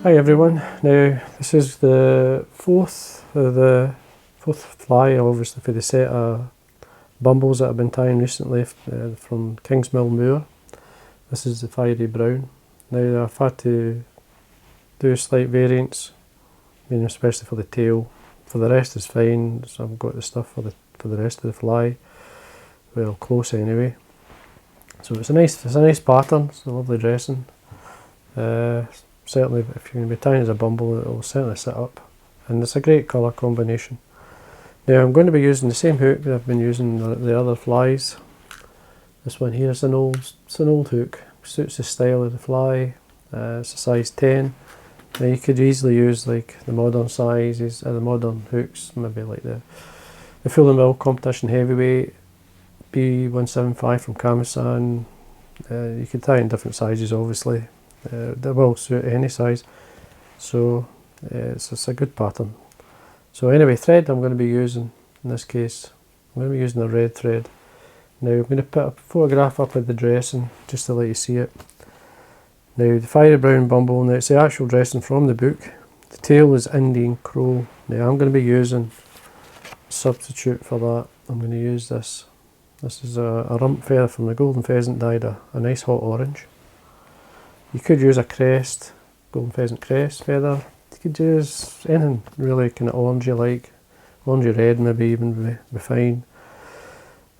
Hi everyone. Now this is the fourth fly, obviously, for the set of Bumbles that I've been tying recently from Kingsmill Moor. This is the fiery brown. Now I've had to do slight variants, especially for the tail. For the rest is fine. So I've got the stuff for the rest of the fly, well, close anyway. So it's a nice pattern. It's a lovely dressing. Certainly, if you're going to be tying as a bumble, it will certainly sit up, and it's a great colour combination. Now I'm going to be using the same hook that I've been using the other flies. This one here is an old hook, suits the style of the fly. It's a size 10. Now you could easily use like the modern sizes, the modern hooks, maybe like the Full and Mill Competition Heavyweight B175 from Kamasan. You can tie in different sizes, obviously. They will suit any size, so it's a good pattern. So anyway, thread I'm going to be using, in this case, I'm going to be using a red thread. Now I'm going to put a photograph up of the dressing, just to let you see it. Now the fiery brown bumble, now it's the actual dressing from the book. The tail is Indian crow. Now I'm going to be using a substitute for that. I'm going to use this. This is a rump feather from the golden pheasant, dyed a nice hot orange. You could use a crest, golden pheasant crest feather. You could use anything really kind of orangey like, orangey red maybe even be fine.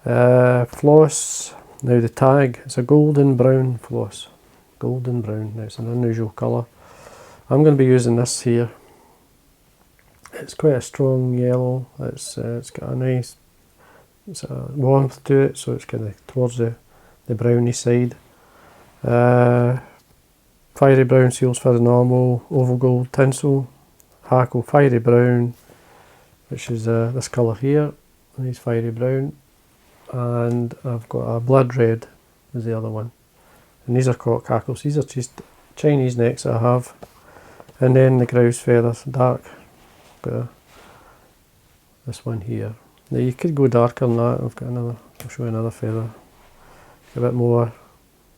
Floss, now the tag, it's a golden brown floss. Golden brown, now it's an unusual colour. I'm going to be using this here. It's quite a strong yellow, it's got a nice warmth to it, so it's kind of towards the browny side. Fiery brown seals for the normal, oval gold tinsel, Hackle fiery brown, which is this colour here, nice fiery brown, and I've got a blood red is the other one, and these are called Hackles. These are just Chinese necks that I have, and then the grouse feathers, dark, got this one here. Now you could go darker than that. I've got another, I'll show you another feather, a bit more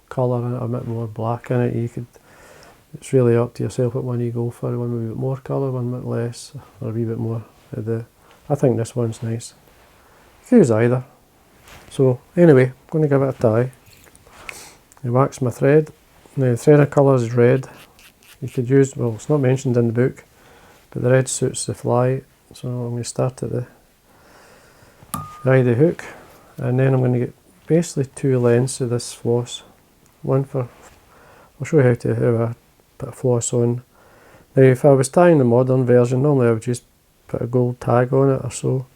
colour in it, a bit more black in it. You could, it's really up to yourself what one you go for, one with a bit more colour, one bit less, or a wee bit more. I think this one's nice. You could use either. So anyway, I'm going to give it a tie. I wax my thread. Now the thread of colour is red. You could use, well, it's not mentioned in the book, but the red suits the fly. So I'm going to start at the eye of the hook, and then I'm going to get basically two lengths of this floss. One for, I'll show you how I put a floss on. Now if I was tying the modern version, normally I would just put a gold tag on it or so,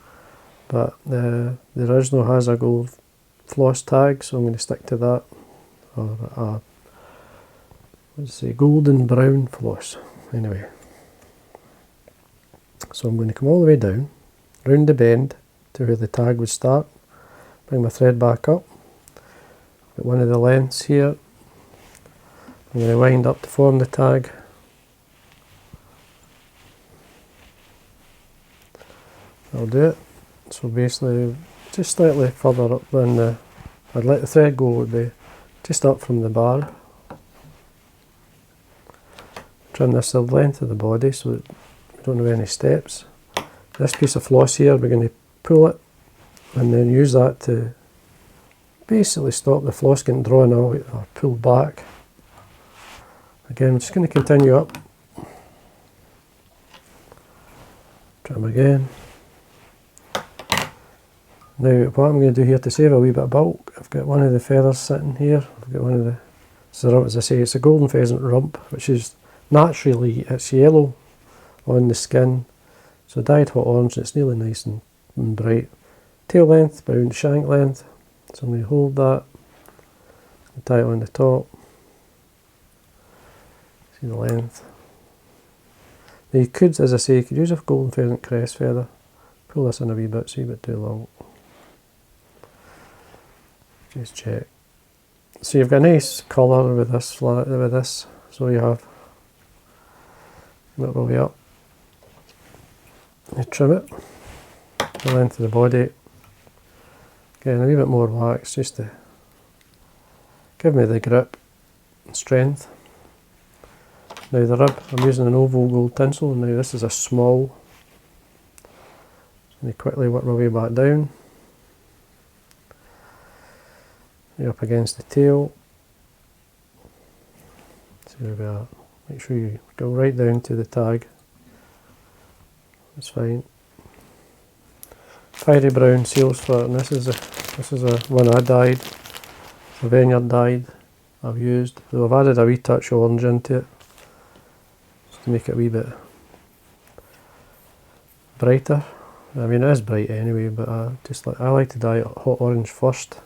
but the original has a gold floss tag, so I'm going to stick to that, or let's say golden brown floss. Anyway, so I'm going to come all the way down, round the bend to where the tag would start, bring my thread back up, get one of the lengths here. I'm going to wind up to form the tag. I'll do it. So basically, just slightly further up than I'd let the thread go, would be just up from the bar. Trim this the length of the body so that we don't have any steps. This piece of floss here, we're going to pull it and then use that to basically stop the floss getting drawn out or pulled back. Again, I'm just going to continue up. Trim again. Now what I'm going to do here to save a wee bit of bulk, I've got one of the feathers sitting here. I've got one of the, so as I say, it's a golden pheasant rump, which is naturally, it's yellow on the skin. So dyed hot orange, it's nearly nice and bright. Tail length, bound shank length. So I'm going to hold that and tie it on the top. See the length. Now you could, as I say, you could use a golden pheasant crest feather. Pull this in a wee bit, it's a wee bit too long. Just check. So you've got a nice colour with this so you have that way up. You trim it, the length of the body. Again, a wee bit more wax just to give me the grip and strength. Now the rib, I'm using an oval gold tinsel. Now this is a small. And quickly work my way back down. You're up against the tail. So there we are. Make sure you go right down to the tag. That's fine. Fiery brown seals fur, and this is a one I dyed. A vineyard dyed I've used. Though I've added a wee touch of orange into it, just to make it a wee bit brighter. I mean, it is bright anyway, but I like to dye it hot orange first,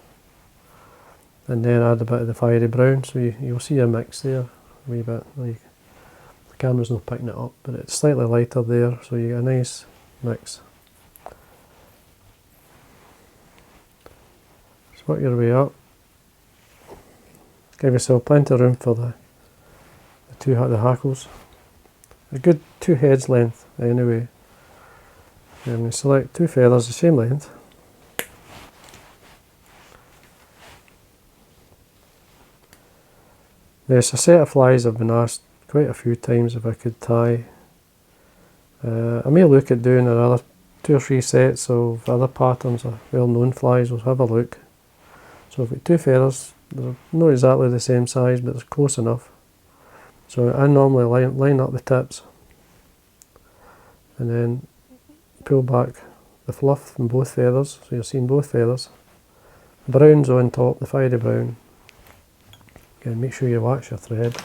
and then add a bit of the fiery brown. So you'll see a mix there, a wee bit. Like the camera's not picking it up, but it's slightly lighter there, so you get a nice mix. Just work your way up. Give yourself plenty of room for the hackles. A good 2 heads length anyway. And we select 2 feathers the same length. There's a set of flies I've been asked quite a few times if I could tie. I may look at doing another 2 or 3 sets of other patterns of well-known flies. We'll have a look. So I've got 2 feathers. They're not exactly the same size, but they're close enough. So I normally line up the tips and then pull back the fluff from both feathers, so you're seeing both feathers. The brown's on top, the fiery brown. Again, make sure you wax your thread.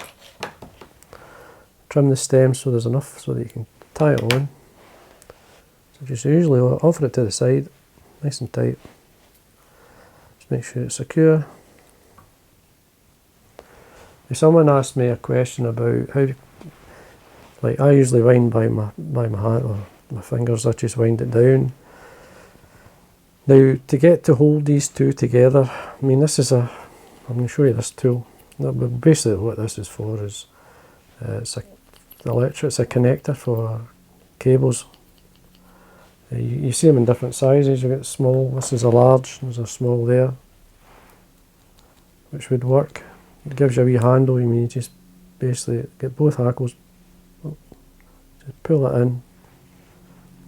Trim the stem so there's enough so that you can tie it on. So just usually offer it to the side, nice and tight. Just make sure it's secure. If someone asked me a question about how, like I usually wind by my hand or my fingers, I just wind it down. Now to get to hold these two together, I mean I'm going to show you this tool. But basically what this is for is it's a connector for cables. You see them in different sizes. You get small, this is a large, there's a small there, which would work. It gives you a wee handle. You mean you just basically get both hackles, just pull it in.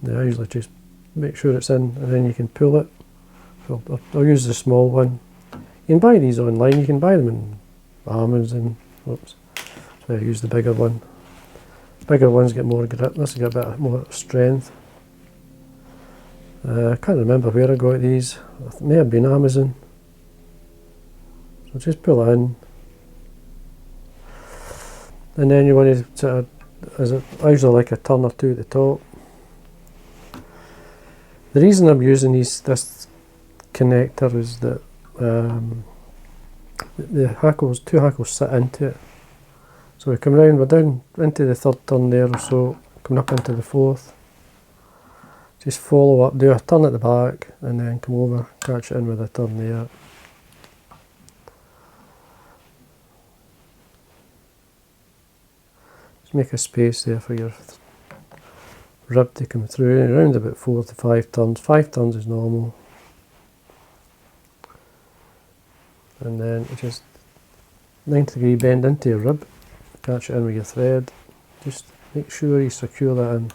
Now I usually just make sure it's in, and then you can pull it. So I'll use the small one. You can buy these online. You can buy them in Amazon. Oops. So I use the bigger one. Bigger ones get more grip. This has got a bit more strength. I can't remember where I got these. It may have been Amazon. So just pull it in. And then you want to sort of, I usually like a turn or two at the top. The reason I'm using this connector is that the hackles, 2 hackles sit into it. So we come round, we're down into the 3rd turn there or so, coming up into the 4th. Just follow up, do a turn at the back, and then come over, catch it in with a turn there. Make a space there for your rib to come through, around about 4 to 5 turns. 5 turns is normal. And then just 90-degree bend into your rib, catch it in with your thread. Just make sure you secure that in.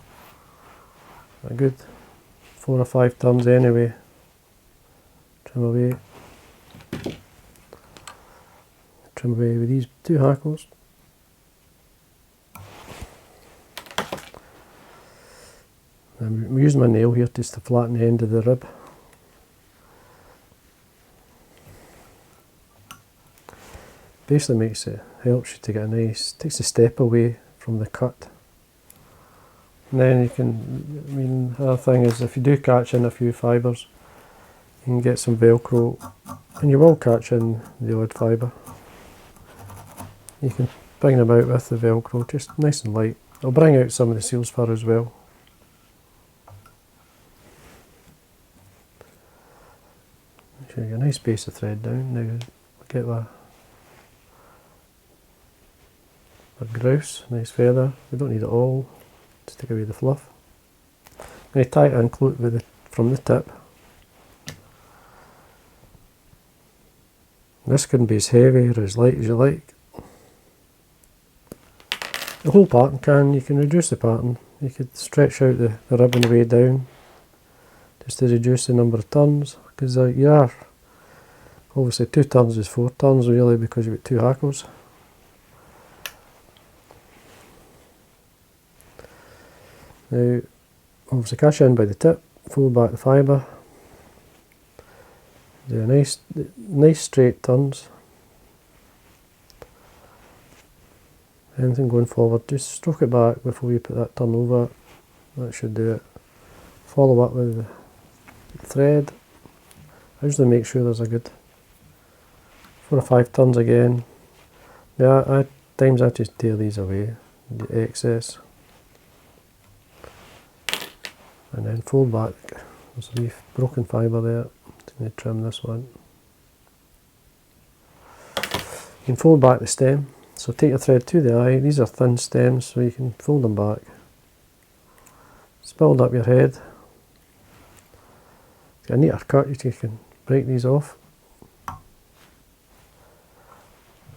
A good 4 or 5 turns anyway. Trim away. Trim away with these 2 hackles. I'm using my nail here just to flatten the end of the rib. Basically helps you to get a nice, takes a step away from the cut. And then you can, I mean, the other thing is if you do catch in a few fibres, you can get some Velcro, and you will catch in the odd fibre. You can bring them out with the Velcro, just nice and light. I'll bring out some of the seal's fur as well. Show you a nice base of thread down. Now get a grouse, nice feather. We don't need it all. Just take away the fluff. I'm going to tie it in close from the tip. This can be as heavy or as light as you like. The whole pattern you can reduce the pattern. You could stretch out the ribbon way down just to reduce the number of turns, because you are, obviously 2 turns is 4 turns really, because you've got 2 hackles. Now obviously catch in by the tip, fold back the fibre, do nice straight turns. Anything going forward, just stroke it back before you put that turn over. That should do it. Follow up with the thread. I usually make sure there's a good 4 or 5 turns again. Yeah, at times I just tear these away, the excess. And then fold back. There's a wee broken fibre there. Just need to trim this one. You can fold back the stem. So take your thread to the eye. These are thin stems, so you can fold them back. Just build up your head. To get a neater cut, you can break these off.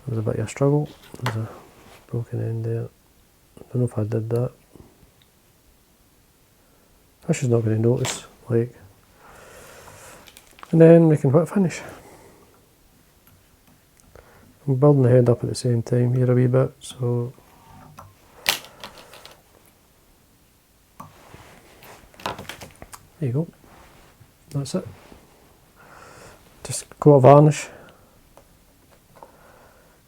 There's a bit of a struggle. There's a broken end there. I don't know if I did that. Fish is not going to notice, like. And then we can whip finish. I'm building the head up at the same time here a wee bit, so there you go. That's it. Just coat of varnish.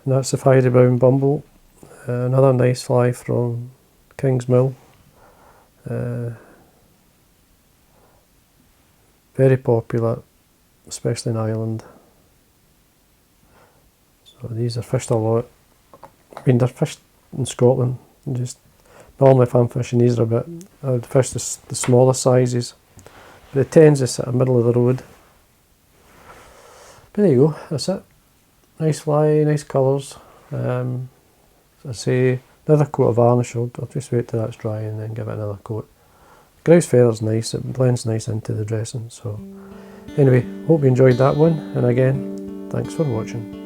And that's the fiery brown Bumble. Another nice fly from Kingsmill. Very popular, especially in Ireland. So these are fished a lot. I mean, they're fished in Scotland. Just normally, if I'm fishing, these are a bit. I would fish the smaller sizes, but it tends to sit in the middle of the road. But there you go. That's it. Nice fly, nice colours. As I say, another coat of varnish. I'll just wait till that's dry and then give it another coat. Grouse feather's nice. It blends nice into the dressing. So anyway, hope you enjoyed that one. And again, thanks for watching.